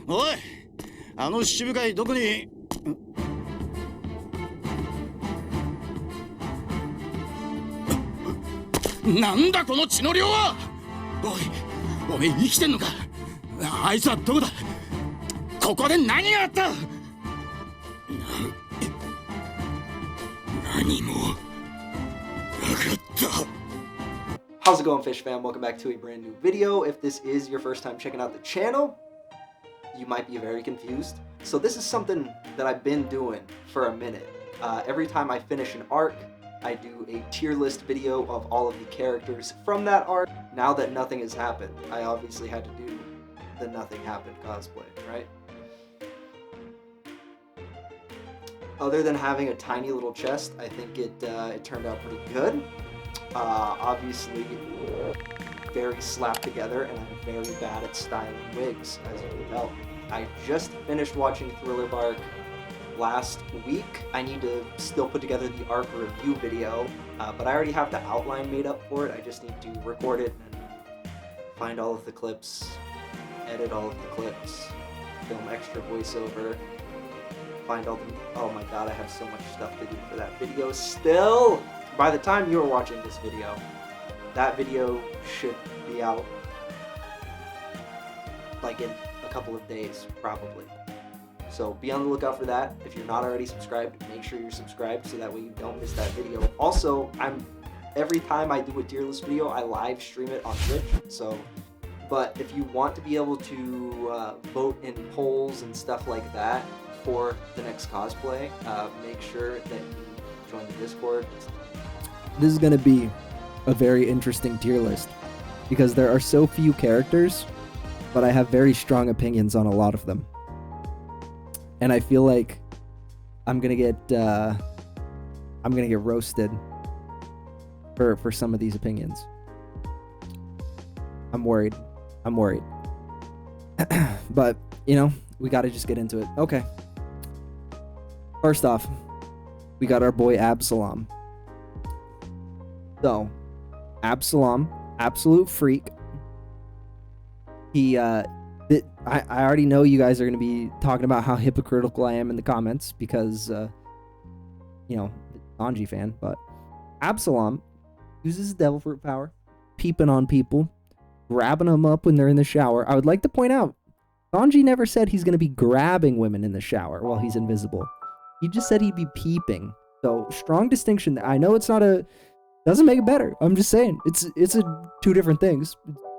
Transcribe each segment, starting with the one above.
おい、あの七部会どこに。なんだこの血の量は。おい、おめえ生きてんのか。あいつはどこだ。ここで何があった。何もなかった。How's it going, Fish fam? Welcome back to a brand new video. If this is your first time checking out the channel, you might be very confused. So this is something that I've been doing for a minute. Every time I finish an arc, I do a tier list video of all of the characters from that arc. Now that nothing has happened, I obviously had to do the nothing happened cosplay, right? Other than having a tiny little chest, I think it turned out pretty good. Obviously, very slapped together, and I'm very bad at styling wigs, as you can tell. I just finished watching Thriller Bark last week. I need to still put together the arc review video, but I already have the outline made up for it. I just need to record it and find all of the clips, edit all of the clips, film extra voiceover, find all the... Oh my god, I have so much stuff to do for that video still! By the time you are watching this video, that video should be out like in a couple of days, probably. So be on the lookout for that. If you're not already subscribed, make sure you're subscribed so that way you don't miss that video. Also, every time I do a tier list video, I live stream it on Twitch. So, but if you want to be able to vote in polls and stuff like that for the next cosplay, make sure that you join the Discord. This is going to be a very interesting tier list because there are so few characters, but I have very strong opinions on a lot of them. And I feel like I'm gonna get roasted for some of these opinions. I'm worried. But you know, we gotta just get into it. Okay. First off, we got our boy Absalom. So, Absalom, absolute freak. He I already know you guys are going to be talking about how hypocritical I am in the comments because, you know, Sanji fan, but Absalom uses devil fruit power, peeping on people, grabbing them up when they're in the shower. I would like to point out, Sanji never said he's going to be grabbing women in the shower while he's invisible. He just said he'd be peeping. So, strong distinction. I know it's not doesn't make it better. I'm just saying, it's two different things.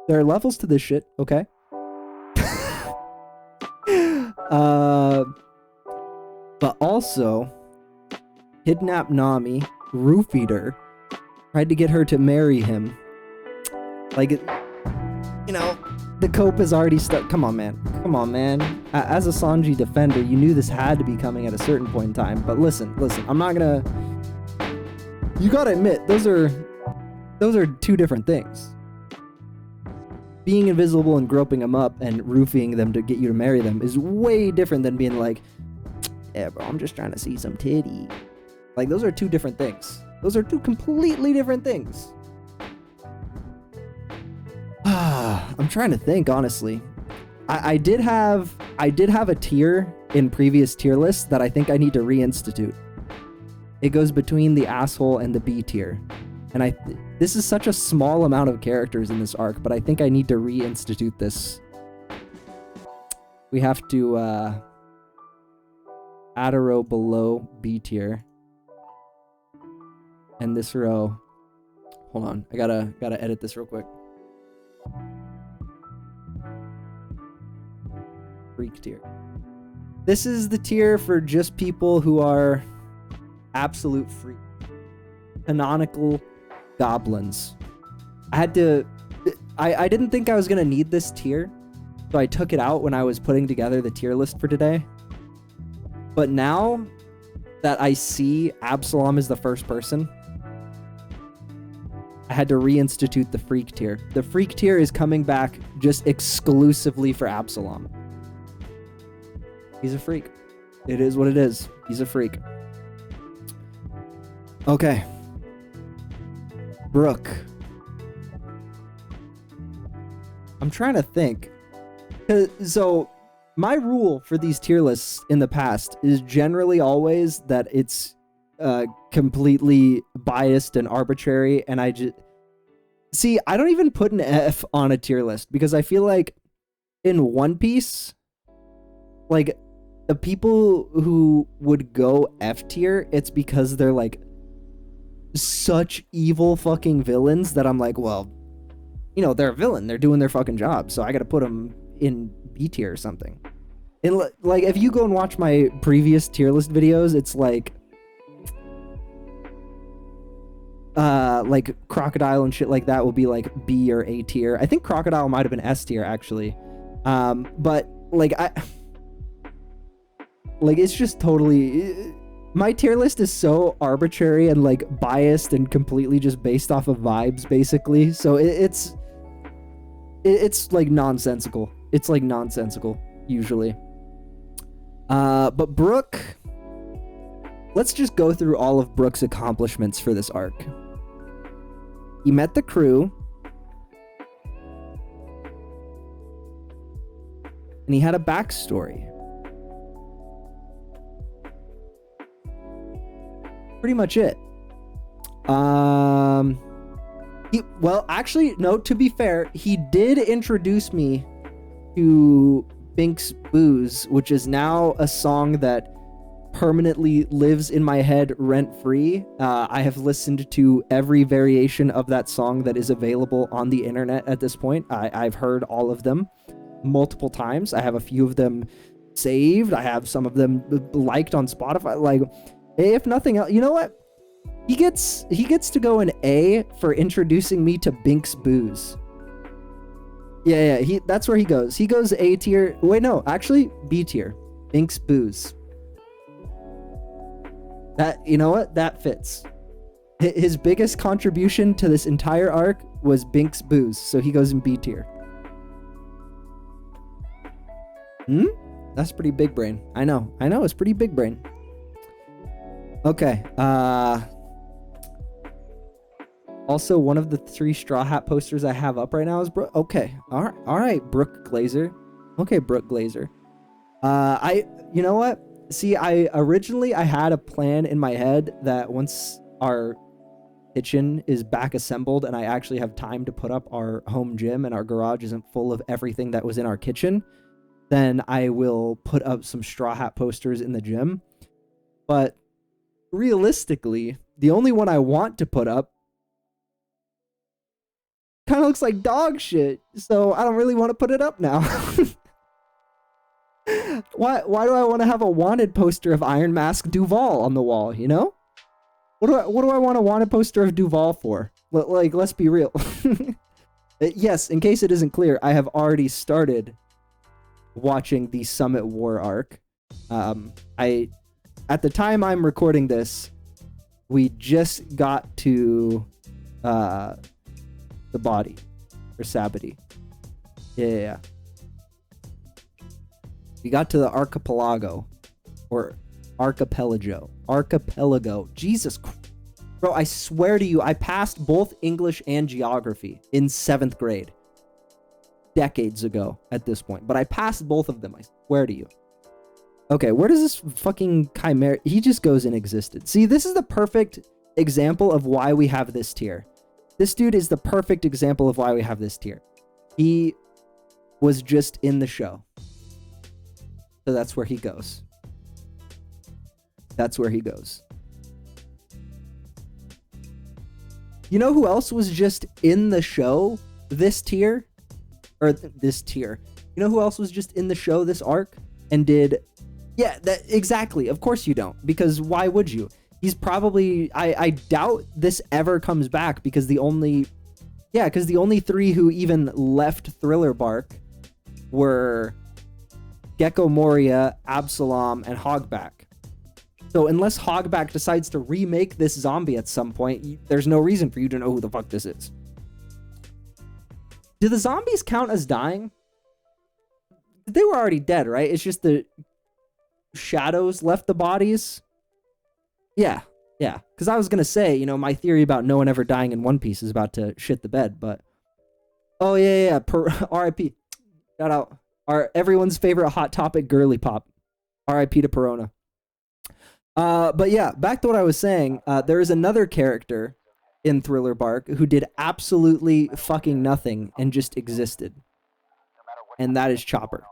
There are levels to this shit, okay? But also kidnapped Nami, roofied her, tried to get her to marry him. Like, you know, the cope is already stuck. Come on, man. As a Sanji defender, you knew this had to be coming at a certain point in time. But listen, I'm not gonna... You gotta admit, those are two different things. Being invisible and groping them up and roofing them to get you to marry them is way different than being like, yeah, bro, I'm just trying to see some titty. Like, those are two different things. Those are two completely different things. I'm trying to think, honestly. I did have a tier in previous tier lists that I think I need to reinstitute. It goes between the asshole and the B tier. And this is such a small amount of characters in this arc, but I think I need to reinstitute this. We have to add a row below B tier. And this row... Hold on, I gotta edit this real quick. Freak tier. This is the tier for just people who are absolute freak. Canonical goblins. I didn't think I was gonna need this tier, so I took it out when I was putting together the tier list for today. But now that I see Absalom as the first person, I had to reinstitute the freak tier. The freak tier is coming back just exclusively for Absalom. He's a freak. It is what it is. He's a freak. Okay. Brooke. I'm trying to think. So, my rule for these tier lists in the past is generally always that it's completely biased and arbitrary, and I just see, I don't even put an F on a tier list because I feel like in One Piece, like, the people who would go F tier, it's because they're like such evil fucking villains that I'm like, well, you know, they're a villain, they're doing their fucking job, so I gotta put them in B tier or something. And like, if you go and watch my previous tier list videos, it's like Crocodile and shit like that will be like B or A tier. I think Crocodile might have been S tier actually. But like it's just totally, my tier list is so arbitrary and like biased and completely just based off of vibes basically. So it's like nonsensical. It's like nonsensical usually. But Brook, let's just go through all of Brook's accomplishments for this arc. He met the crew, and he had a backstory. Pretty much it. Well, actually, no, to be fair, he did introduce me to Bink's Booze, which is now a song that permanently lives in my head rent-free. I have listened to every variation of that song that is available on the internet at this point. I've heard all of them multiple times. I have a few of them saved. I have some of them liked on Spotify. Like, if nothing else, you know what? He gets to go an A for introducing me to Bink's Booze. Yeah, that's where he goes. He goes A tier. Wait, no, actually B tier. Bink's Booze. That, you know what? That fits. His biggest contribution to this entire arc was Bink's Booze, so he goes in B tier. That's pretty big brain. I know, it's pretty big brain. Okay, also, one of the 3 Straw Hat posters I have up right now is Brook. Okay, all right, Brook Glazer. Okay, Brook Glazer. You know what? See, I had a plan in my head that once our kitchen is back assembled and I actually have time to put up our home gym and our garage isn't full of everything that was in our kitchen, then I will put up some Straw Hat posters in the gym. But realistically, the only one I want to put up kind of looks like dog shit, so I don't really want to put it up now. Why do I want to have a wanted poster of Iron Mask Duval on the wall, you know? What do I want a wanted poster of Duval for? Like, let's be real. Yes, in case it isn't clear, I have already started watching the Summit War arc. At the time I'm recording this, we just got to the body, or Sabity. Yeah. We got to the archipelago, or archipelago. Jesus Christ. Bro, I swear to you, I passed both English and geography in 7th grade. Decades ago at this point. But I passed both of them, I swear to you. Okay, where does this fucking chimera... He just goes in existence. See, this is the perfect example of why we have this tier. This dude is the perfect example of why we have this tier. He was just in the show. So that's where he goes. That's where he goes. You know who else was just in the show this tier? Or this tier. You know who else was just in the show this arc? And did... Yeah, that exactly. Of course you don't. Because why would you? He's probably... I doubt this ever comes back because the only... Yeah, because the only 3 who even left Thriller Bark were Gecko Moria, Absalom, and Hogback. So unless Hogback decides to remake this zombie at some point, there's no reason for you to know who the fuck this is. Do the zombies count as dying? They were already dead, right? It's just the shadows left the bodies. Yeah. Because I was going to say, you know, my theory about no one ever dying in One Piece is about to shit the bed, but... Oh, yeah. R.I.P. Shout out everyone's favorite Hot Topic girly pop. R.I.P. to Perona. But yeah, back to what I was saying. There is another character in Thriller Bark who did absolutely fucking nothing and just existed. And that is Chopper.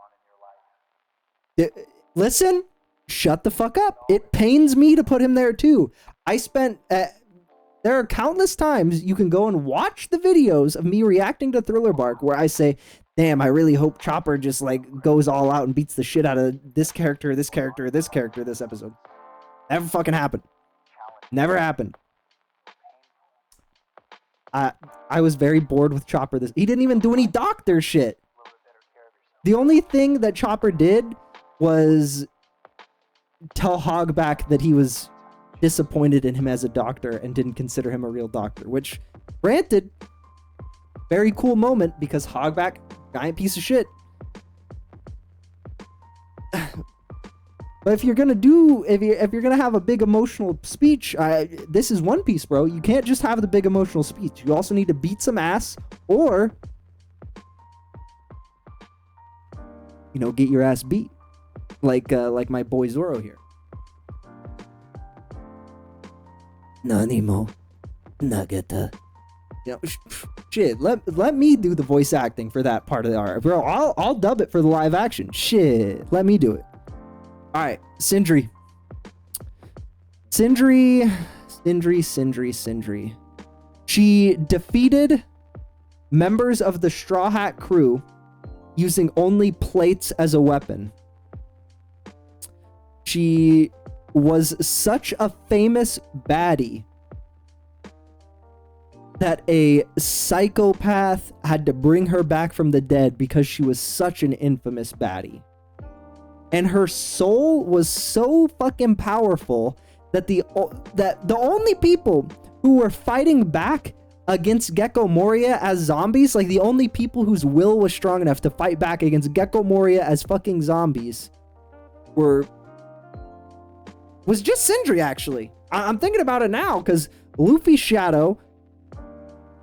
Listen, shut the fuck up. It pains me to put him there too. I spent... there are countless times you can go and watch the videos of me reacting to Thriller Bark where I say, damn, I really hope Chopper just like goes all out and beats the shit out of this character, this character, this character, this episode. Never fucking happened. Never happened. I was very bored with Chopper. He didn't even do any doctor shit. The only thing that Chopper did was tell Hogback that he was disappointed in him as a doctor and didn't consider him a real doctor, which, granted, very cool moment because Hogback, giant piece of shit. But if you're gonna have a big emotional speech, this is One Piece, bro. You can't just have the big emotional speech. You also need to beat some ass, or get your ass beat, like my boy Zoro here. Nanimo, Nagata. Shit. Let me do the voice acting for that part of the art, bro. I'll dub it for the live action. Shit, let me do it. All right, Sindri. She defeated members of the Straw Hat crew using only plates as a weapon. She was such a famous baddie that a psychopath had to bring her back from the dead because she was such an infamous baddie. And her soul was so fucking powerful that the only people who were fighting back against Gecko Moria as zombies, like the only people whose will was strong enough to fight back against Gecko Moria as fucking zombies, was just Sindri, actually. I'm thinking about it now, because Luffy's shadow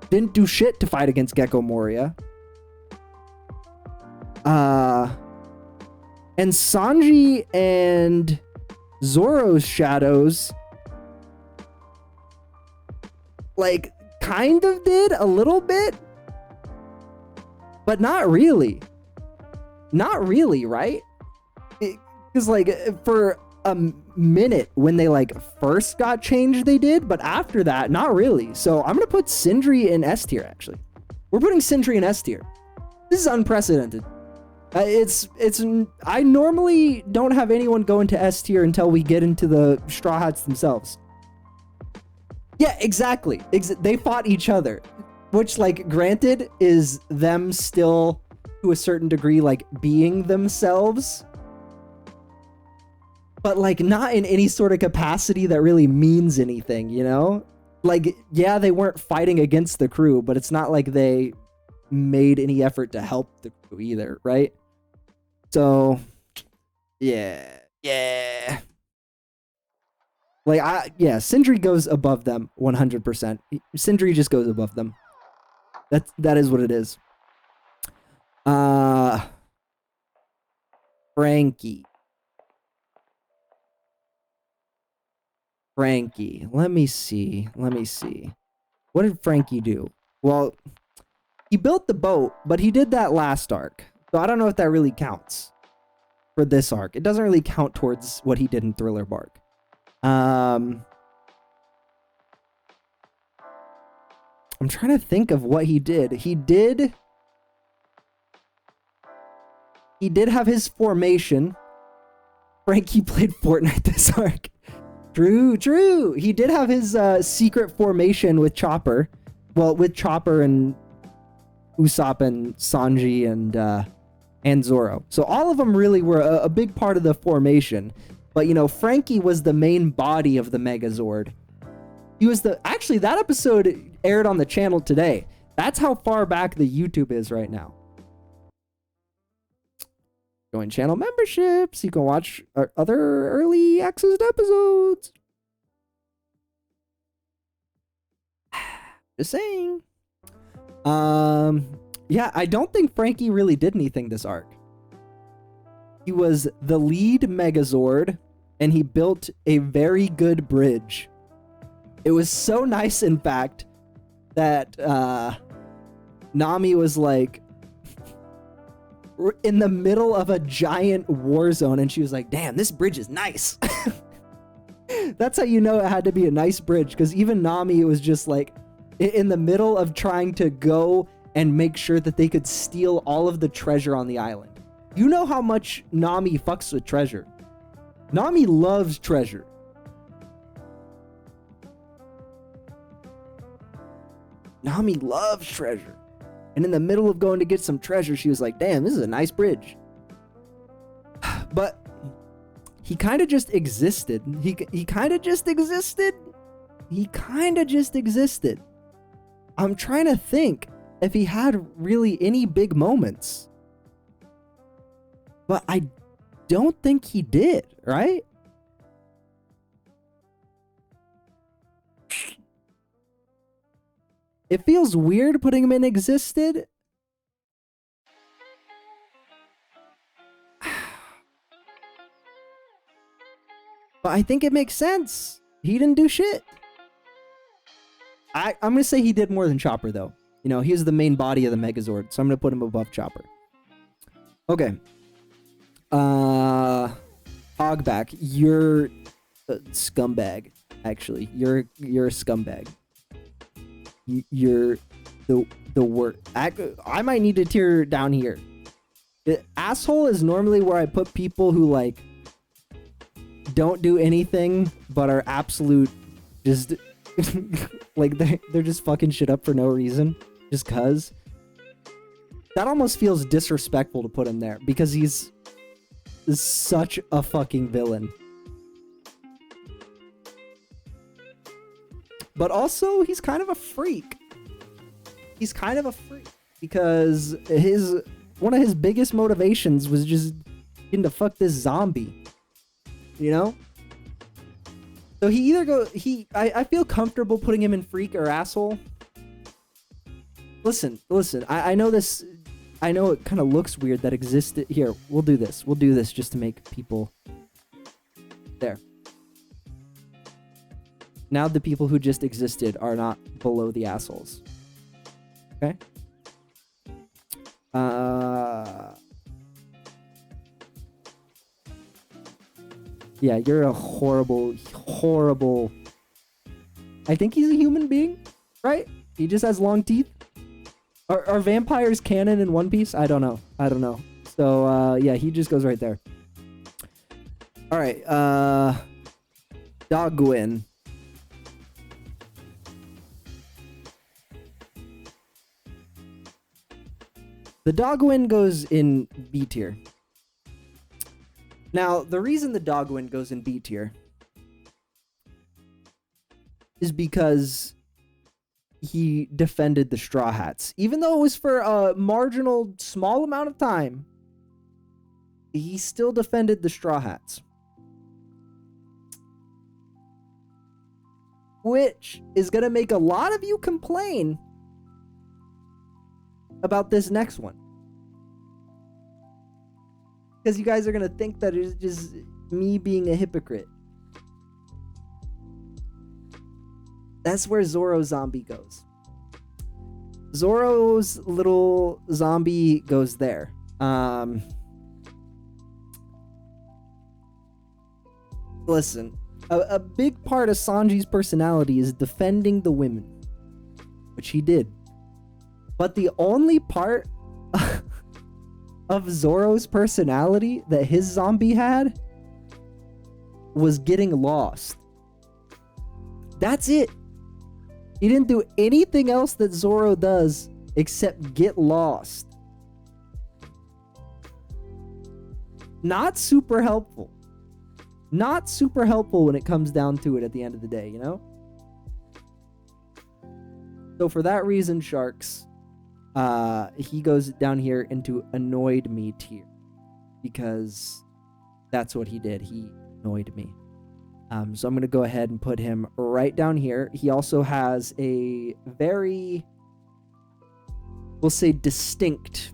didn't do shit to fight against Gecko Moria. And Sanji and Zoro's shadows, like, kind of did a little bit, but not really. Not really, right? Because, like, for a minute when they, like, first got changed, they did, but after that, not really. So I'm going to put Sindri in S tier, actually. We're putting Sindri in S tier. This is unprecedented. I normally don't have anyone go into S tier until we get into the Straw Hats themselves. Yeah, exactly. They fought each other, which, like, granted, is them still, to a certain degree, like, being themselves, but, like, not in any sort of capacity that really means anything, you know? Like, yeah, they weren't fighting against the crew, but it's not like they made any effort to help the crew either, right? So, yeah. Like, Sindri goes above them 100%. Sindri just goes above them. That is what it is. Frankie. Let me see. What did Frankie do? Well, he built the boat, but he did that last arc. So I don't know if that really counts for this arc. It doesn't really count towards what he did in Thriller Bark. I'm trying to think of what he did. He did have his formation. Frankie played Fortnite this arc. True. He did have his secret formation with Chopper. Well, with Chopper and Usopp and Sanji and Zoro. So all of them really were a big part of the formation. But, you know, Frankie was the main body of the Megazord. He was actually, that episode aired on the channel today. That's how far back the YouTube is right now. Join channel memberships. You can watch our other early access episodes. Just saying. Yeah, I don't think Frankie really did anything this arc. He was the lead Megazord, and he built a very good bridge. It was so nice, in fact, that Nami was like in the middle of a giant war zone, and she was like, damn, this bridge is nice. That's how you know it had to be a nice bridge, because even Nami was just like in the middle of trying to go and make sure that they could steal all of the treasure on the island. You know how much Nami fucks with treasure. Nami loves treasure. Nami loves treasure. And in the middle of going to get some treasure, she was like, damn, this is a nice bridge. But he kind of just existed. He kind of just existed. He kind of just existed. I'm trying to think if he had really any big moments. But I don't think he did, right? It feels weird putting him in existed. But I think it makes sense. He didn't do shit. I'm going to say he did more than Chopper, though. You know, he's the main body of the Megazord, so I'm going to put him above Chopper. Okay. Hogback, you're a scumbag, actually. You're a scumbag. You're the worst. I might need to tear down here. The asshole is normally where I put people who, like, don't do anything but are absolute just like they're just fucking shit up for no reason, just cuz. That almost feels disrespectful to put him there, because he's such a fucking villain. But also, he's kind of a freak. He's kind of a freak because one of his biggest motivations was just getting to fuck this zombie. You know? So he either I feel comfortable putting him in freak or asshole. Listen, I know this, I know it kind of looks weird that existed. Here, we'll do this just to make people there. Now the people who just existed are not below the assholes. Okay? Yeah, you're a horrible... I think he's a human being, right? He just has long teeth. Are vampires canon in One Piece? I don't know. So, yeah, he just goes right there. Alright, Dogwin. The Dogwin goes in B tier. Now, the reason the Dogwin goes in B tier is because he defended the Straw Hats. Even though it was for a marginal, small amount of time, he still defended the Straw Hats. Which is going to make a lot of you complain about this next one. Because you guys are going to think that it's just me being a hypocrite. That's where Zoro Zombie goes. Zoro's little zombie goes there. Listen, a big part of Sanji's personality is defending the women, which he did. But the only part of Zoro's personality that his zombie had was getting lost. That's it. He didn't do anything else that Zoro does except get lost. Not super helpful. Not super helpful when it comes down to it at the end of the day, you know? So for that reason, Sharks, he goes down here into annoyed me tier, because that's what he did. He annoyed me. So I'm going to go ahead and put him right down here. He also has a very, we'll say, distinct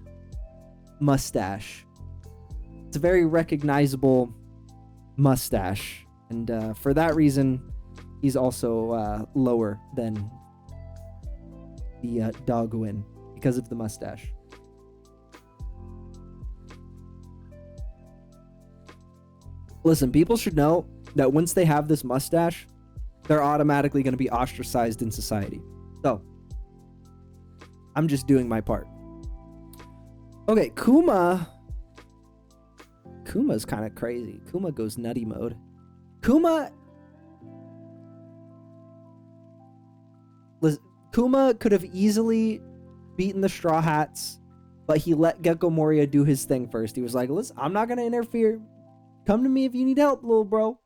mustache. It's It's a very recognizable mustache, and for that reason, he's also lower than the Dogwin because of the mustache. Listen, people should know that once they have this mustache, they're automatically going to be ostracized in society. So, I'm just doing my part. Okay, Kuma's kind of crazy. Kuma goes nutty mode. Kuma could have easily beaten the Straw Hats, but he let Gecko Moria do his thing first. He was like, listen, I'm not going to interfere. Come to me if you need help, little bro.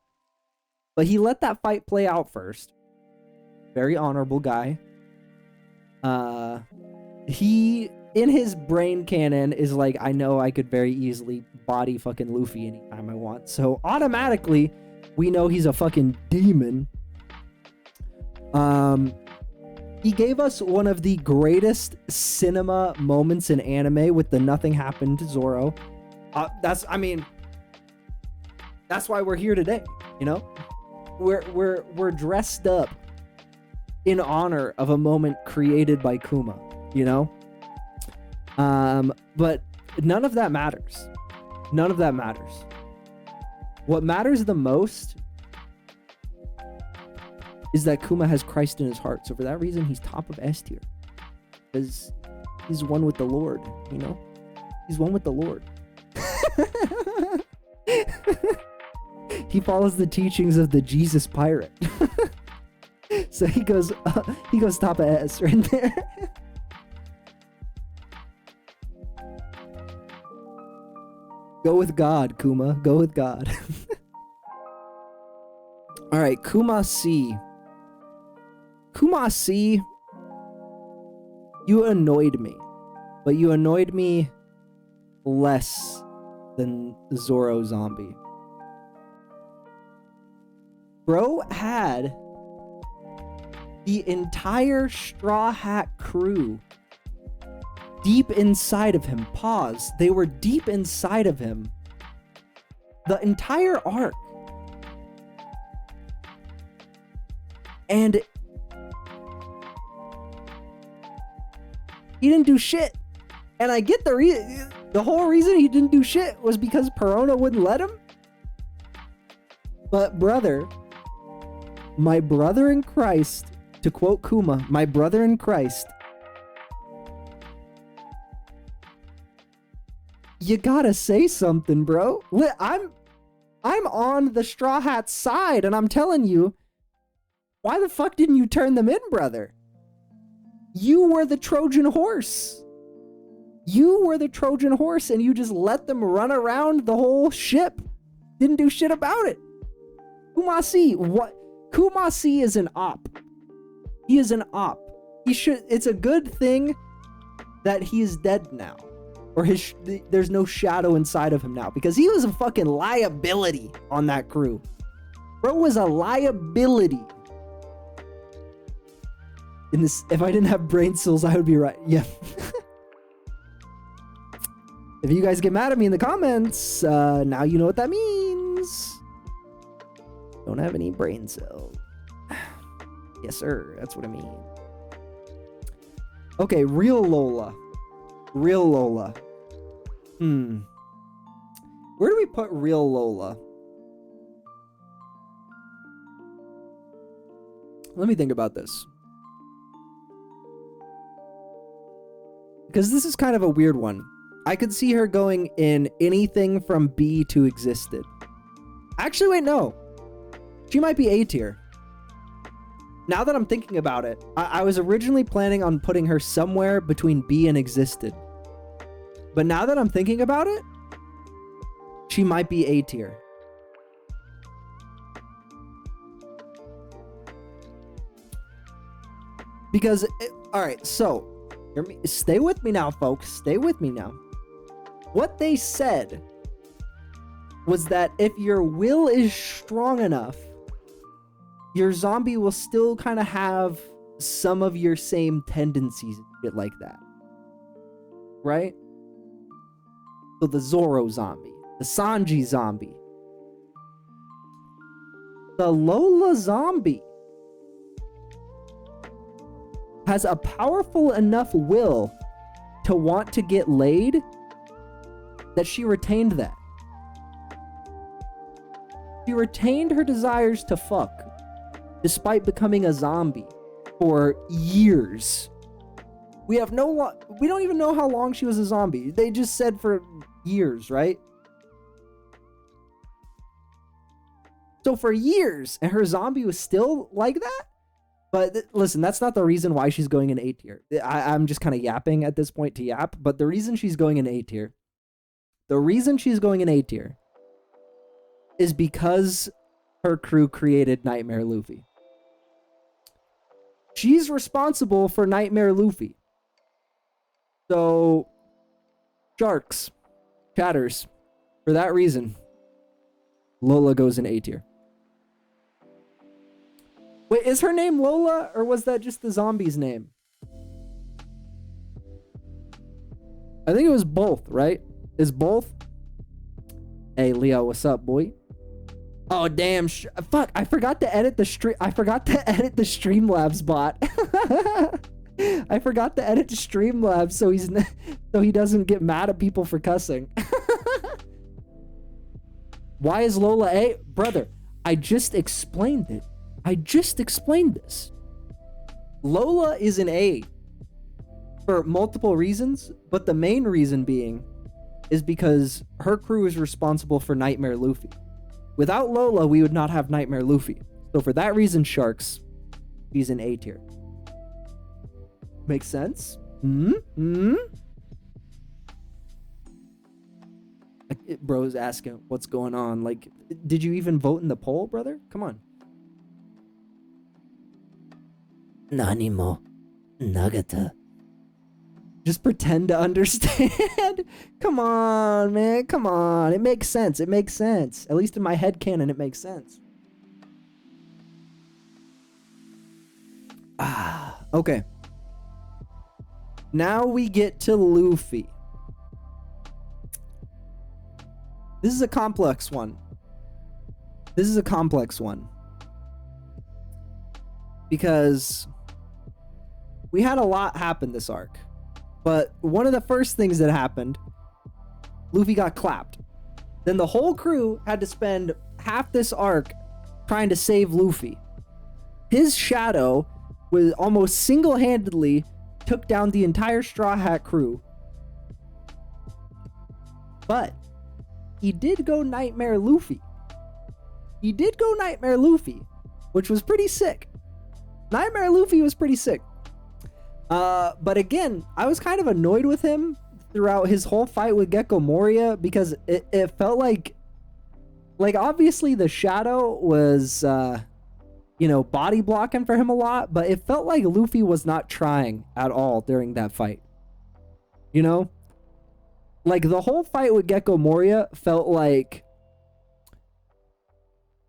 But he let that fight play out first. Very honorable guy. He, in his brain canon, is like, I know I could very easily body fucking Luffy anytime I want. So automatically, we know he's a fucking demon. He gave us one of the greatest cinema moments in anime with the nothing happened to Zoro. That's why we're here today, you know? We're dressed up in honor of a moment created by Kuma, you know? But none of that matters. None of that matters. What matters the most is that Kuma has Christ in his heart. So for that reason, he's top of S tier. Because he's one with the Lord, you know? He's one with the Lord. He follows the teachings of the Jesus pirate. So he goes top of S right there. Go with God, Kuma. Go with God. All right, Kuma C. Kuma C, you annoyed me, but you annoyed me less than Zoro Zombie. Bro had the entire Straw Hat crew deep inside of him. Pause. They were deep inside of him. The entire arc. And he didn't do shit. And I get the whole reason he didn't do shit was because Perona wouldn't let him. But brother, my brother in Christ, to quote Kuma, my brother in Christ, you gotta say something, bro. I'm on the Straw Hat's side, and I'm telling you, why the fuck didn't you turn them in, brother? You were the Trojan horse. You were the Trojan horse, and you just let them run around the whole ship. Didn't do shit about it. Kumasi, what? Kumasi is an op. He is an op. It's a good thing that he is dead now. Or there's no shadow inside of him now. Because he was a fucking liability on that crew. Bro was a liability. If I didn't have brain cells, I would be right. Yeah. If you guys get mad at me in the comments, now you know what that means. Don't have any brain cells. Yes, sir. That's what I mean. Okay, real Lola. Real Lola. Where do we put real Lola? Let me think about this. Because this is kind of a weird one. I could see her going in anything from B to Existed. Actually, wait, no. She might be A tier. Now that I'm thinking about it, I was originally planning on putting her somewhere between B and Existed. But now that I'm thinking about it, she might be A tier. Because, alright, so, stay with me now, folks. Stay with me now. What they said was that if your will is strong enough, your zombie will still kind of have some of your same tendencies and shit like that. Right? So the Zoro zombie. the Sanji zombie, the Lola zombie has a powerful enough will to want to get laid that she retained that. She retained her desires to fuck despite becoming a zombie for years. We don't even know how long she was a zombie. They just said for years, right? So for years, and her zombie was still like that? But listen, that's not the reason why she's going in A tier. I'm just kind of yapping at this point to yap, but the reason she's going in A tier, is because her crew created Nightmare Luffy. She's responsible for Nightmare Luffy. So, sharks, chatters, for that reason, Lola goes in A tier. Wait, is her name Lola, or was that just the zombie's name? I think it was both, right? Is both? Hey, Leo, what's up, boy? Oh, damn. Fuck, I forgot to edit the stream. I forgot to edit the Streamlabs bot. I forgot to edit the Streamlabs so he doesn't get mad at people for cussing. Why is Lola A? Brother, I just explained it. I just explained this. Lola is an A for multiple reasons, but the main reason being is because her crew is responsible for Nightmare Luffy. Without Lola, we would not have Nightmare Luffy. So for that reason, sharks, he's in A tier. Makes sense? Bro's asking what's going on. Like, did you even vote in the poll, brother? Come on. Nanimo Nagata. Just pretend to understand. Come on, man. Come on. It makes sense. It makes sense. At least in my head canon, it makes sense. Okay. Now we get to Luffy. This is a complex one. Because we had a lot happen this arc. But one of the first things that happened, Luffy got clapped. Then the whole crew had to spend half this arc trying to save Luffy. His shadow was almost single-handedly took down the entire Straw Hat crew. But he did go Nightmare Luffy. Which was pretty sick. Nightmare Luffy was pretty sick. But again, I was kind of annoyed with him throughout his whole fight with Gecko Moria because it felt like obviously the shadow was, body blocking for him a lot, but it felt like Luffy was not trying at all during that fight. You know? Like the whole fight with Gecko Moria felt like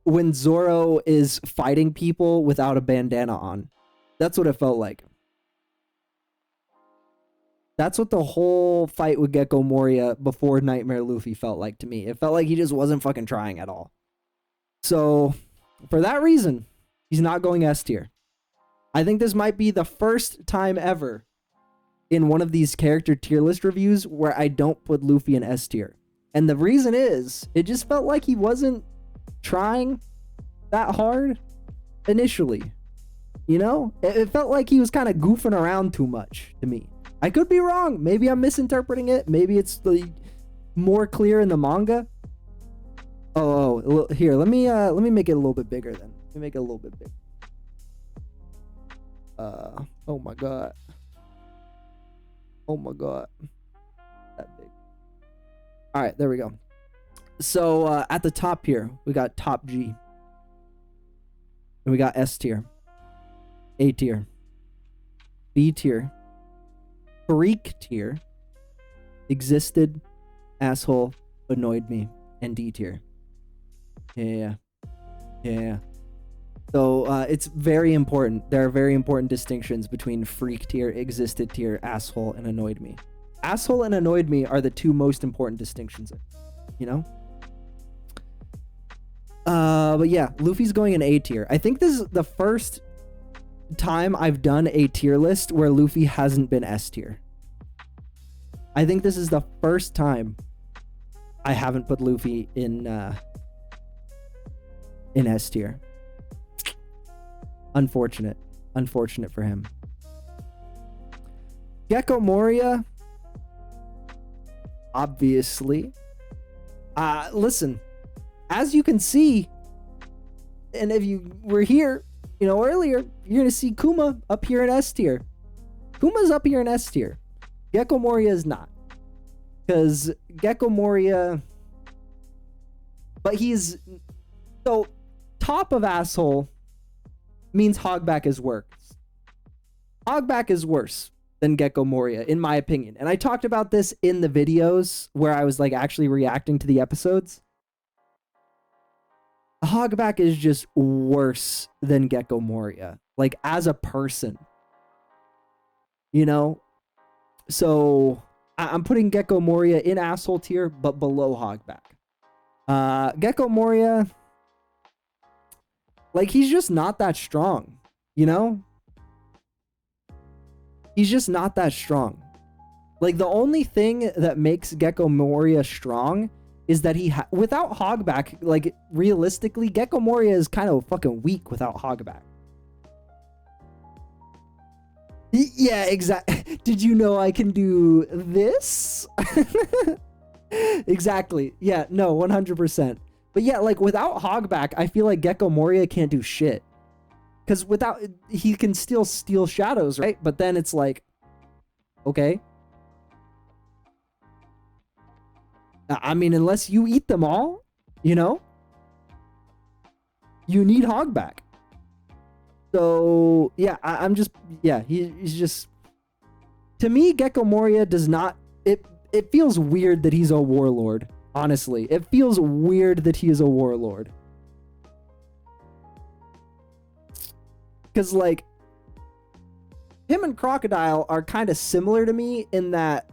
when Zoro is fighting people without a bandana on. That's what it felt like. That's what the whole fight with Gecko Moria before Nightmare Luffy felt like to me. It felt like he just wasn't fucking trying at all. So, for that reason, he's not going S tier. I think this might be the first time ever in one of these character tier list reviews where I don't put Luffy in S tier. And the reason is, it just felt like he wasn't trying that hard initially. You know? It felt like he was kind of goofing around too much to me. I could be wrong. Maybe I'm misinterpreting it. Maybe it's the more clear in the manga. Oh, here, let me make it a little bit bigger then. Let me make it a little bit bigger. Oh my god. That big. All right, there we go. So at the top here, we got top G. And we got S tier, A tier, B tier, freak tier, existed, asshole, annoyed me, and D tier. Yeah. So it's very important. There are very important distinctions between freak tier, existed tier, asshole, and annoyed me. Asshole and annoyed me are the two most important distinctions. you know? But yeah, Luffy's going in A tier. I think this is the first time I've done a tier list where Luffy hasn't been S tier. I think this is the first time I haven't put Luffy in S tier. Unfortunate for him. Gecko Moria, obviously. Listen, as you can see, and if you were here, you know, earlier, you're gonna see Kuma up here in S tier. Kuma's up here in S tier. Gecko Moria is not, because Gecko Moria, but he's so top of asshole means Hogback is worse. Hogback is worse than Gecko Moria, in my opinion. And I talked about this in the videos where I was like actually reacting to the episodes. Hogback is just worse than Gecko Moria, like as a person, you know? So I'm putting Gecko Moria in asshole tier, but below Hogback. Gecko Moria, like, he's just not that strong, you know? He's just not that strong. Like, the only thing that makes Gecko Moria strong is that without Hogback, like, realistically, Gecko Moria is kind of fucking weak without Hogback. Yeah, exactly. Did you know I can do this? Exactly. Yeah, no, 100%. But yeah, like, without Hogback, I feel like Gecko Moria can't do shit. Because he can still steal shadows, right? But then it's like, okay. I mean, unless you eat them all, you know? You need Hogback. So, yeah, I'm just, yeah, he's just, to me, Gecko Moria does not, it feels weird that he's a warlord, honestly. It feels weird that he is a warlord. Because, like, him and Crocodile are kind of similar to me in that,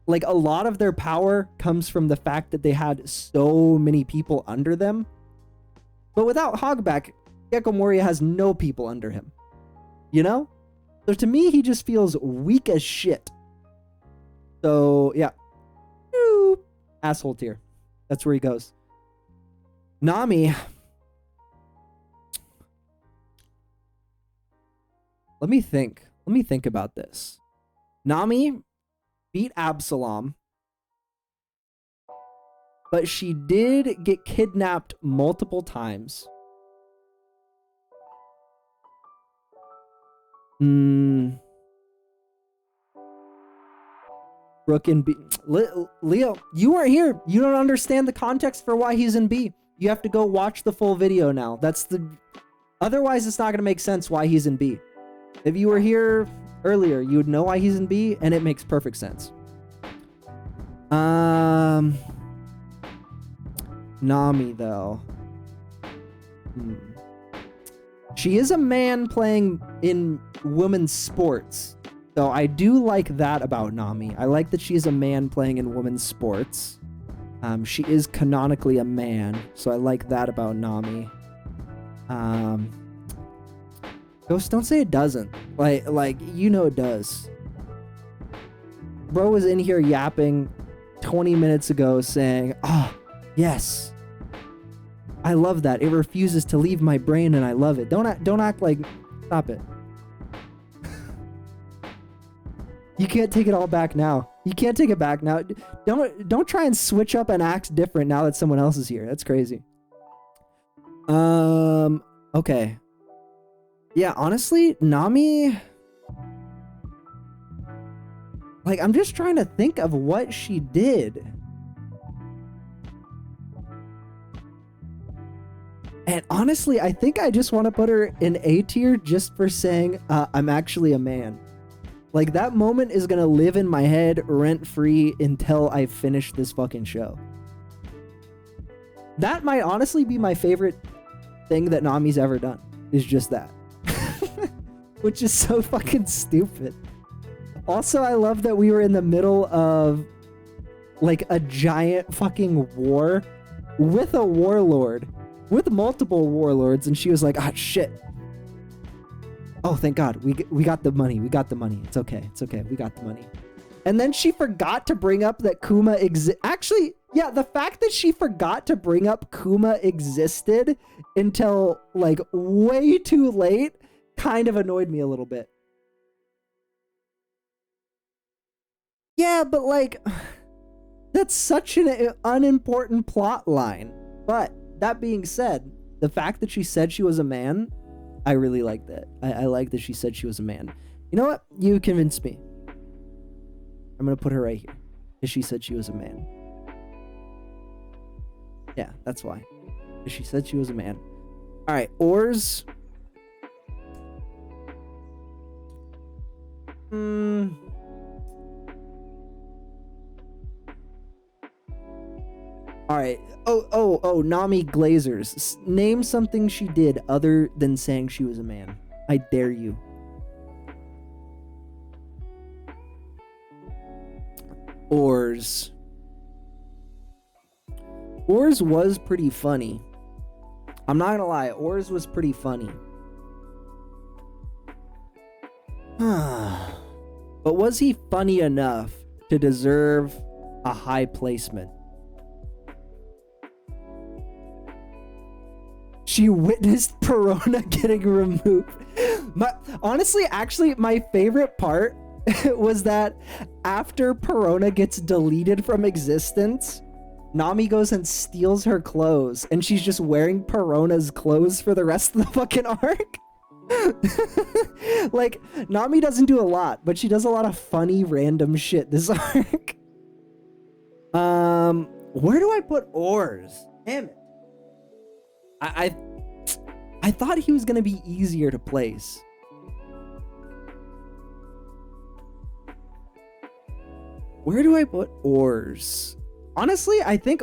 like, a lot of their power comes from the fact that they had so many people under them. But without Hogback, Gecko Moria has no people under him. You know? So to me, he just feels weak as shit. So, yeah. Asshole tier. That's where he goes. Nami. Let me think about this. Nami beat Absalom, but she did get kidnapped multiple times. Brooke in B. Leo, you weren't here. You don't understand the context for why he's in B. You have to go watch the full video now. Otherwise, it's not going to make sense why he's in B. If you were here earlier, you would know why he's in B, and it makes perfect sense. Nami, though. She is a man playing in women's sports. So I do like that about Nami. I like that she is a man playing in women's sports. She is canonically a man, so I like that about Nami. Ghost, don't say it doesn't. Like you know it does. Bro was in here yapping 20 minutes ago saying, "Oh, yes. I love that. It refuses to leave my brain and I love it." Don't act like, stop it. You can't take it all back now. You can't take it back now. Don't try and switch up and act different now that someone else is here. That's crazy. Okay. Yeah, honestly, Nami, like, I'm just trying to think of what she did. And honestly, I think I just want to put her in A tier just for saying, I'm actually a man. Like, that moment is going to live in my head rent-free until I finish this fucking show. That might honestly be my favorite thing that Nami's ever done, is just that. Which is so fucking stupid. Also, I love that we were in the middle of like a giant fucking war with a warlord, with multiple warlords, and she was like, ah, shit. Oh, thank God. We got the money. We got the money. It's okay. It's okay. We got the money. And then she forgot to bring up that Kuma actually, yeah, the fact that she forgot to bring up Kuma existed until like way too late kind of annoyed me a little bit. Yeah, but like, that's such an unimportant plot line. But that being said, the fact that she said she was a man, I really like that. I like that she said she was a man. You know what? You convinced me. I'm gonna put her right here, because she said she was a man. Yeah, that's why. She said she was a man. All right, ores. All right. Oh, Nami Glazers. Name something she did other than saying she was a man. I dare you. Ores. Ores was pretty funny. I'm not gonna lie, Ores was pretty funny. But was he funny enough to deserve a high placement? She witnessed Perona getting removed. Honestly, actually, my favorite part was that after Perona gets deleted from existence, Nami goes and steals her clothes, and she's just wearing Perona's clothes for the rest of the fucking arc. Like, Nami doesn't do a lot, but she does a lot of funny random shit this arc. Where do I put Ores? Damn it. I thought he was gonna be easier to place. Where do I put Ores? Honestly, I think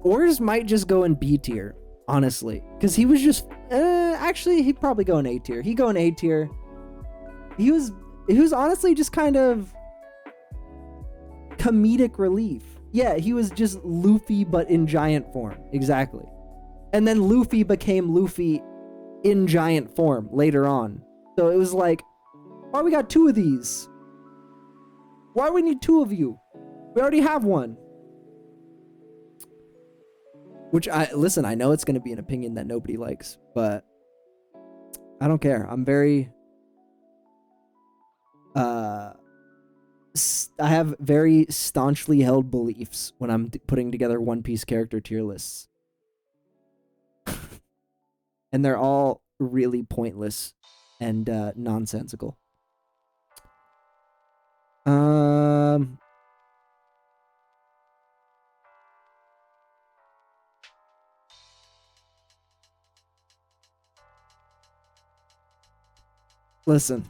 Ores might just go in B tier, honestly. Because he was just... actually, he'd probably go in A tier. He'd go in A tier. He was honestly just kind of comedic relief. Yeah, he was just Luffy, but in giant form. Exactly. And then Luffy became Luffy in giant form later on. So it was like, why we got two of these? Why we need two of you? We already have one. Which, listen, I know it's going to be an opinion that nobody likes, but I don't care. I'm very... I have very staunchly held beliefs when I'm putting together One Piece character tier lists. And they're all really pointless and nonsensical. Listen.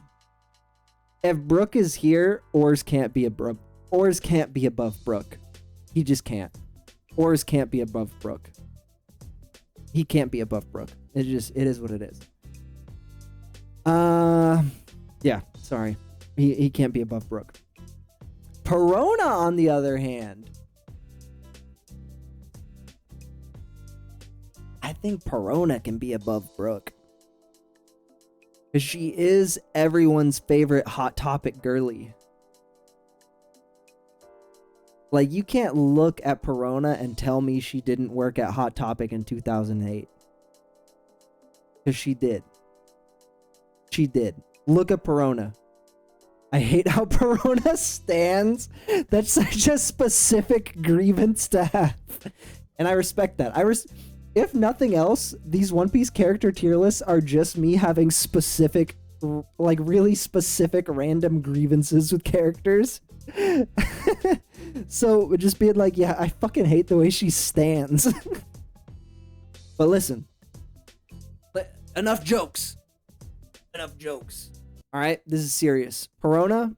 If Brook is here, Ores can't be above. Ores can't be above Brook. He just can't. Ores can't be above Brook. He can't be above Brook. It is what it is. Yeah, sorry. He can't be above Brook. Perona, on the other hand, I think Perona can be above Brook. Because she is everyone's favorite Hot Topic girly. Like, you can't look at Perona and tell me she didn't work at Hot Topic in 2008. Because she did. She did. Look at Perona. I hate how Perona stands. That's such a specific grievance to have. And I respect that. If nothing else, these One Piece character tier lists are just me having specific, like really specific random grievances with characters. So just being like, yeah, I fucking hate the way she stands. But listen, enough jokes. Enough jokes. All right, this is serious. Perona.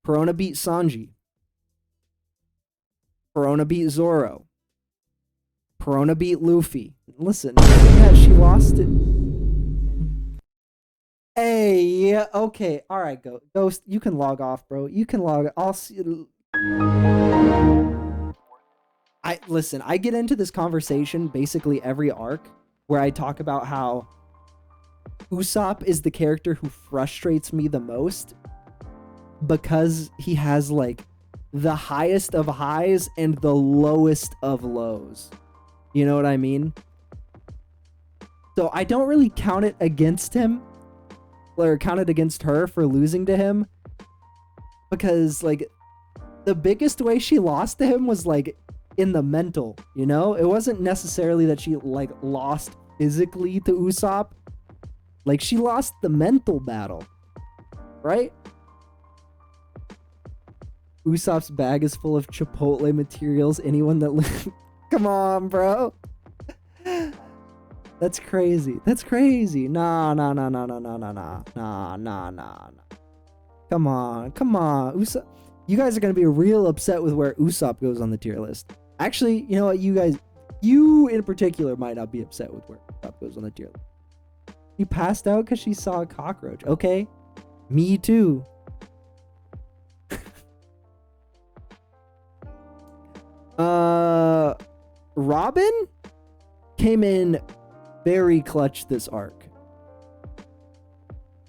Perona beat Sanji. Perona beat Zoro. Perona beat Luffy. Listen, yeah, she lost it. Hey, yeah, okay, all right, Ghost. You can log off, bro. You can log. I'll see. Listen. I get into this conversation basically every arc where I talk about how Usopp is the character who frustrates me the most because he has like the highest of highs and the lowest of lows. You know what I mean? So I don't really count it against him or count it against her for losing to him, because like the biggest way she lost to him was like in the mental, you know? It wasn't necessarily that she like lost physically to Usopp. Like she lost the mental battle, right? Usopp's bag is full of Chipotle materials. Anyone that come on, bro. That's crazy. That's crazy. Nah. Come on. Usopp. You guys are gonna be real upset with where Usopp goes on the tier list. Actually, you know what? You in particular might not be upset with where Usopp goes on the tier list. She passed out because she saw a cockroach. Okay. Me too. Robin came in very clutch this arc.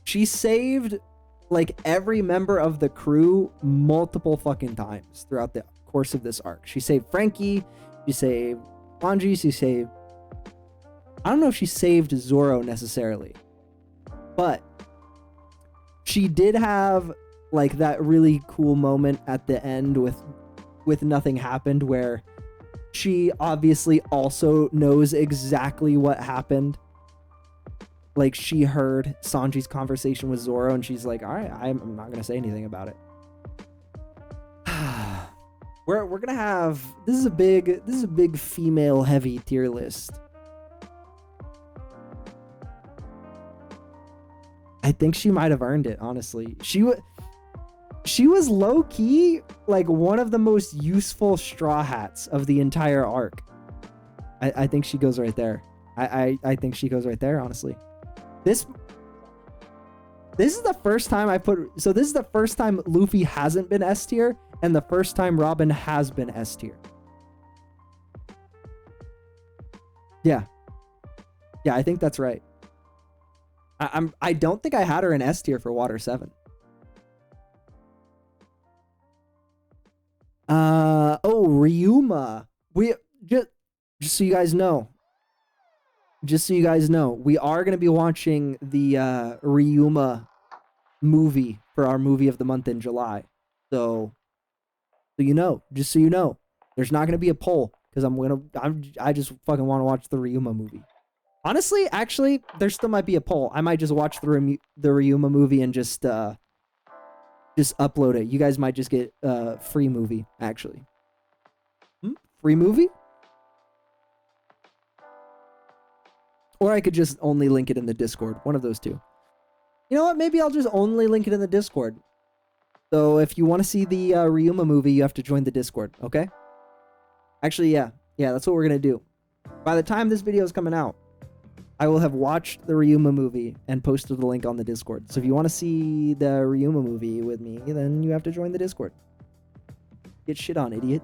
She saved like every member of the crew multiple fucking times throughout the course of this arc. She saved Frankie, she saved Sanji, she saved... I don't know if she saved Zoro necessarily, but she did have like that really cool moment at the end with Nothing Happened, where she obviously also knows exactly what happened. Like she heard Sanji's conversation with Zoro and she's like, all right, I'm not gonna say anything about it. we're gonna have this is a big female heavy tier list. I think she might have earned it, honestly. She was low-key like one of the most useful Straw Hats of the entire arc. I think she goes right there. I think she goes right there, honestly. This is the first time this is the first time Luffy hasn't been S tier, and the first time Robin has been S tier. Yeah, I think that's right. I don't think I had her in S tier for Water 7. Oh, Ryuma. We just so you guys know. We are going to be watching the Ryuma movie for our movie of the month in July. So you know, just so you know, there's not going to be a poll because I just fucking want to watch the Ryuma movie. Honestly, actually, there still might be a poll. I might just watch the Ryuma movie and just upload it. You guys might just get free movie, actually. Free movie? Or I could just only link it in the Discord. One of those two. You know what? Maybe I'll just only link it in the Discord. So if you want to see the Ryuma movie, you have to join the Discord, okay? Actually, yeah. Yeah, that's what we're going to do. By the time this video is coming out, I will have watched the Ryuma movie and posted the link on the Discord. So if you want to see the Ryuma movie with me, then you have to join the Discord. Get shit on, idiot.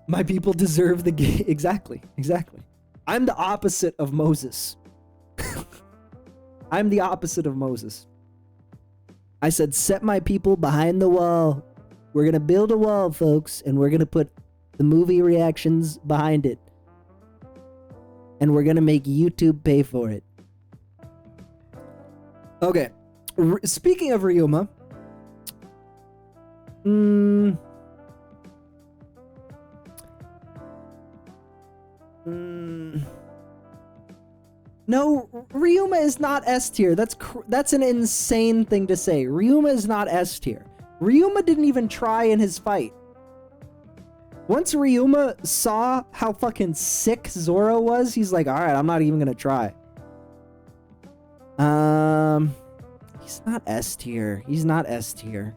My people deserve the game. Exactly. I'm the opposite of Moses. I'm the opposite of Moses. I said, set my people behind the wall. We're going to build a wall, folks, and we're going to put the movie reactions behind it. And we're going to make YouTube pay for it. Okay. Speaking of Ryuma. No, Ryuma is not S tier. That's an insane thing to say. Ryuma is not S tier. Ryuma didn't even try in his fight. Once Ryuma saw how fucking sick Zoro was, he's like, alright, I'm not even gonna try. He's not S tier. He's not S tier.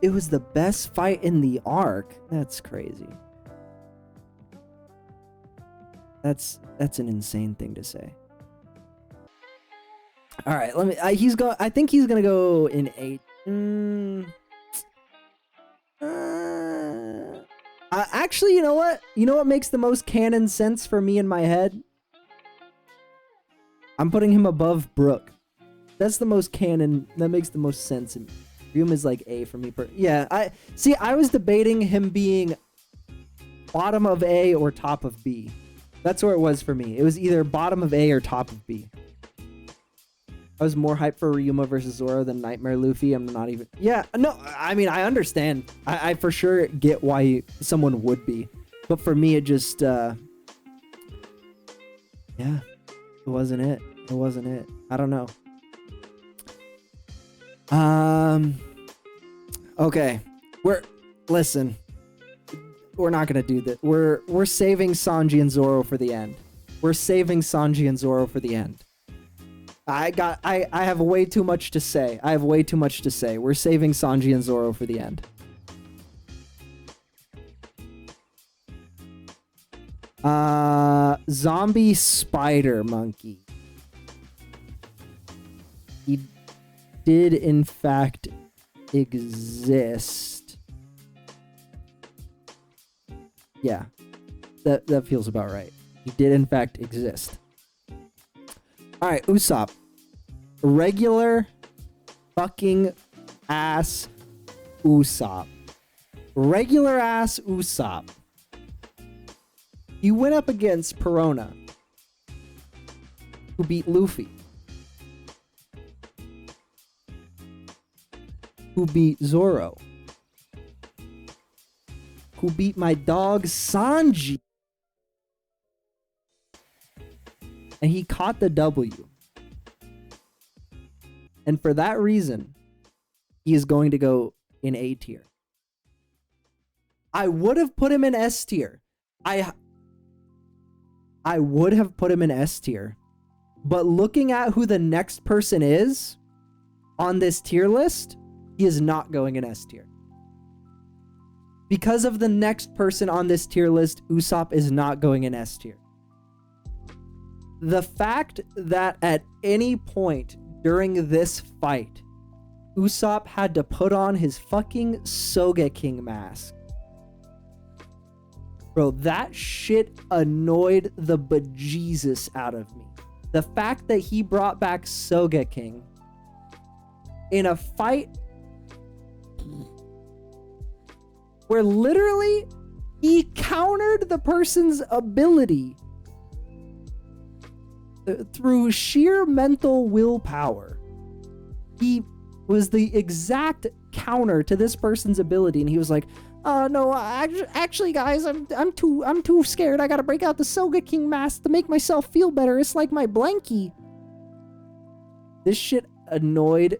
it was the best fight in the arc. That's crazy. That's an insane thing to say. All right, let me. I think he's gonna go in 8. Actually, you know what? You know what makes the most canon sense for me in my head? I'm putting him above Brook. That's the most canon. That makes the most sense. Ryuma is like A for me. Yeah, I was debating him being bottom of A or top of B. That's where it was for me. It was either bottom of A or top of B. I was more hyped for Ryuma versus Zoro than Nightmare Luffy. I'm not even... Yeah, no, I mean, I understand. I for sure get why someone would be. But for me, it just... Yeah, it wasn't it. It wasn't it. I don't know. Okay. Listen. We're not gonna do that. We're saving Sanji and Zoro for the end. We're saving Sanji and Zoro for the end. I have way too much to say. I have way too much to say. We're saving Sanji and Zoro for the end. Zombie spider monkey. He did in fact exist. Yeah. That feels about right. He did in fact exist. Alright, Usopp. Regular fucking ass Usopp. Regular ass Usopp. He went up against Perona, who beat Luffy, who beat Zoro, who beat my dog Sanji. And he caught the W. And for that reason, he is going to go in A tier. I would have put him in S tier. I would have put him in S tier. But looking at who the next person is on this tier list, he is not going in S tier. Because of the next person on this tier list, Usopp is not going in S tier. The fact that at any point during this fight, Usopp had to put on his fucking Sogeking mask. Bro, that shit annoyed the bejesus out of me. The fact that he brought back Sogeking in a fight where literally he countered the person's ability through sheer mental willpower. He was the exact counter to this person's ability, and he was like, no, actually guys, I'm too scared. I gotta break out the Sogeking mask to make myself feel better. It's like my blankie. This shit annoyed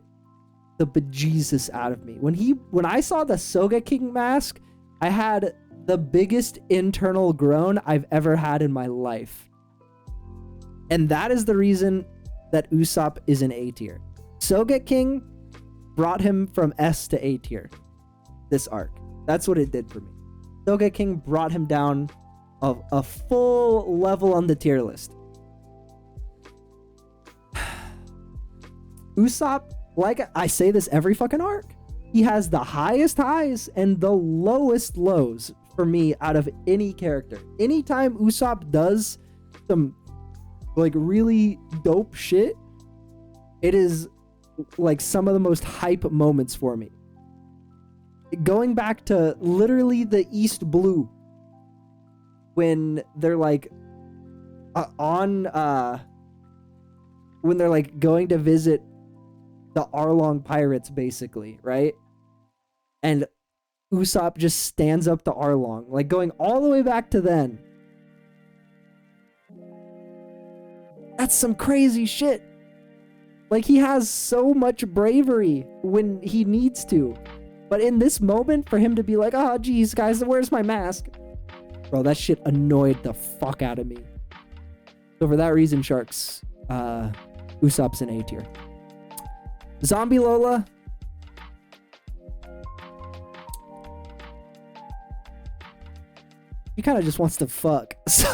the bejesus out of me. When I saw the Sogeking mask, I had the biggest internal groan I've ever had in my life. And that is the reason that Usopp is in A tier. Sogeking brought him from S to A tier this arc. That's what it did for me. Sogeking brought him down a full level on the tier list. Usopp, like I say this every fucking arc, he has the highest highs and the lowest lows for me out of any character. Anytime Usopp does some like really dope shit, it is like some of the most hype moments for me. Going back to literally the East Blue, when they're like when they're like going to visit the Arlong pirates, basically, right? And Usopp just stands up to Arlong, like going all the way back to then. That's some crazy shit. Like, he has so much bravery when he needs to. But in this moment, for him to be like, oh, geez, guys, where's my mask? Bro, that shit annoyed the fuck out of me. So for that reason, Sharks, Usopp's in A tier. Zombie Lola. She kind of just wants to fuck. So,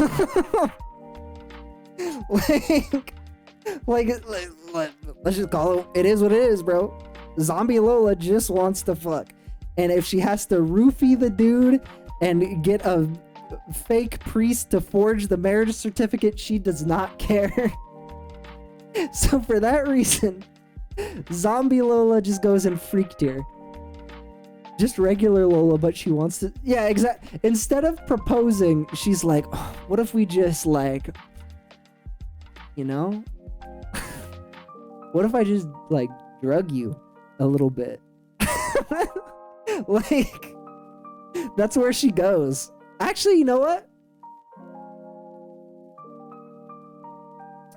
like, let's just call it is what it is, bro. Zombie Lola just wants to fuck. And if she has to roofie the dude and get a fake priest to forge the marriage certificate, she does not care. So for that reason, Zombie Lola just goes in freak tier. Just regular Lola, but she wants to... Yeah, exactly. Instead of proposing, she's like, oh, what if we just, like... You know? What if I just, like, drug you a little bit? Like, that's where she goes. Actually, you know what?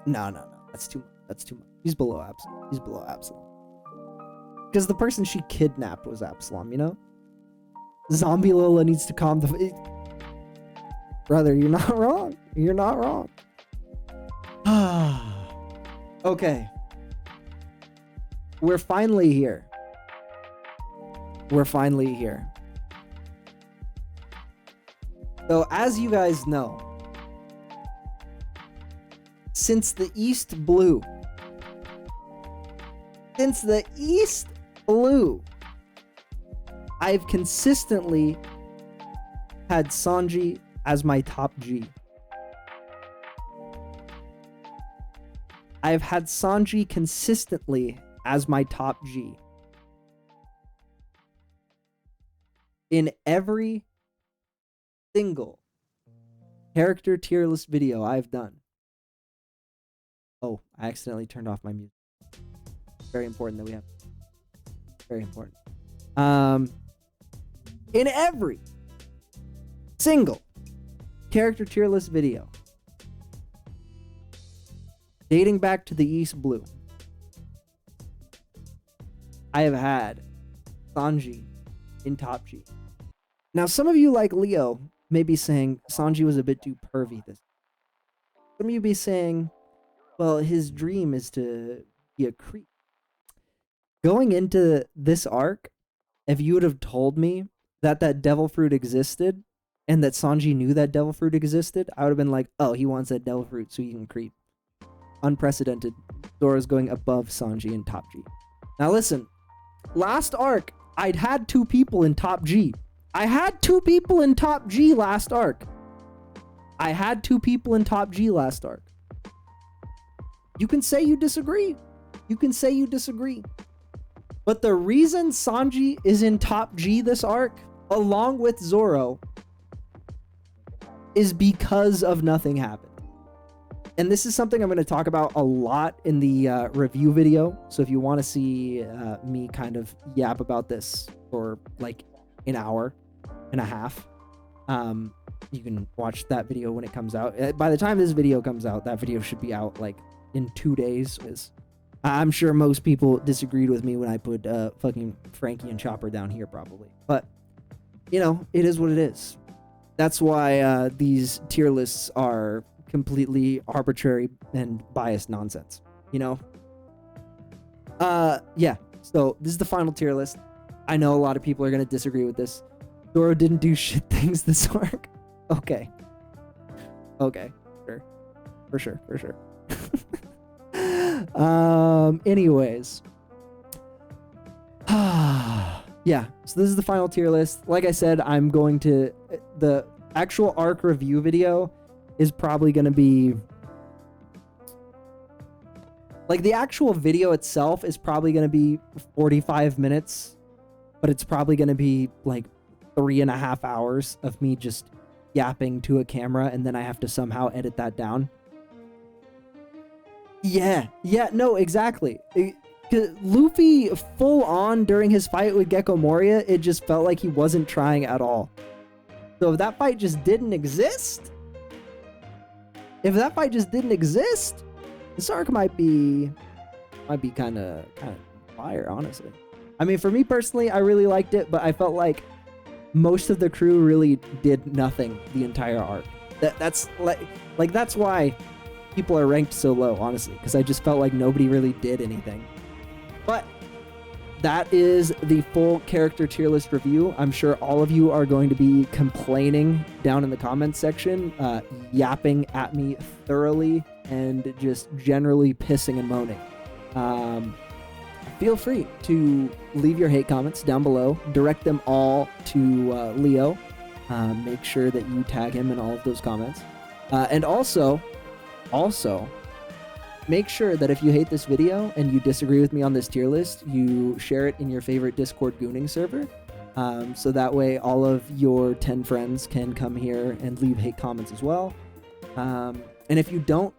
No. That's too much. He's below Absalom. Because the person she kidnapped was Absalom, you know? Zombie Lola needs to calm the... Brother, you're not wrong. You're not wrong. Okay. We're finally here. So, as you guys know, since the East Blue, I've consistently had Sanji as my top G. I've had Sanji consistently as my top G. In every single character tier list video I've done. Oh, I accidentally turned off my music. Very important that we have. Very important. In every single character tier list video, dating back to the East Blue, I have had Sanji in top G. Now, some of you, like Leo, may be saying Sanji was a bit too pervy this. Some of you be saying, well, his dream is to be a creep. Going into this arc, if you would have told me that devil fruit existed and that Sanji knew that devil fruit existed, I would have been like, oh, he wants that devil fruit so he can creep. Unprecedented. Zoro's going above Sanji in top G. Now listen, last arc, I'd had 2 people in top G. I had 2 people in top G last arc. You can say you disagree. But the reason Sanji is in top G this arc, along with Zoro, is because of nothing happened. And this is something I'm going to talk about a lot in the review video. So if you want to see me kind of yap about this for like an hour and a half, you can watch that video when it comes out. By the time this video comes out, that video should be out like in 2 days. I'm sure most people disagreed with me when I put fucking Frankie and Chopper down here probably. But, you know, it is what it is. That's why these tier lists are completely arbitrary and biased nonsense, you know? Yeah, so this is the final tier list. I know a lot of people are going to disagree with this. Zoro didn't do shit things this arc. Okay. Sure. For sure. Anyways. Yeah, so this is the final tier list. Like I said, I'm going to... The actual arc review video is probably going to be... Like, the actual video itself is probably going to be 45 minutes. But it's probably going to be, like, 3.5 hours of me just yapping to a camera. And then I have to somehow edit that down. Yeah, no, exactly. Luffy full on during his fight with Gecko Moria, it just felt like he wasn't trying at all. So if that fight just didn't exist, this arc might be kind of fire, honestly. I mean, for me personally, I really liked it, but I felt like most of the crew really did nothing the entire arc. That's why people are ranked so low, honestly, because I just felt like nobody really did anything. But that is the full character tier list review. I'm sure all of you are going to be complaining down in the comments section, yapping at me thoroughly, and just generally pissing and moaning. Feel free to leave your hate comments down below. Direct them all to Leo. Make sure that you tag him in all of those comments. And also, make sure that if you hate this video and you disagree with me on this tier list, you share it in your favorite Discord gooning server. So that way all of your 10 friends can come here and leave hate comments as well. And if you don't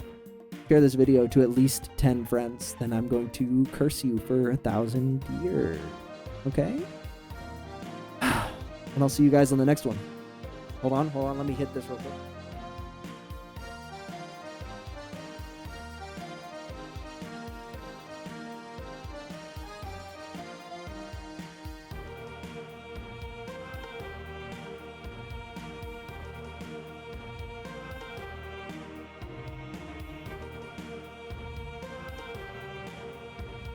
share this video to at least 10 friends, then I'm going to curse you for 1,000 years. Okay? And I'll see you guys on the next one. Hold on, let me hit this real quick.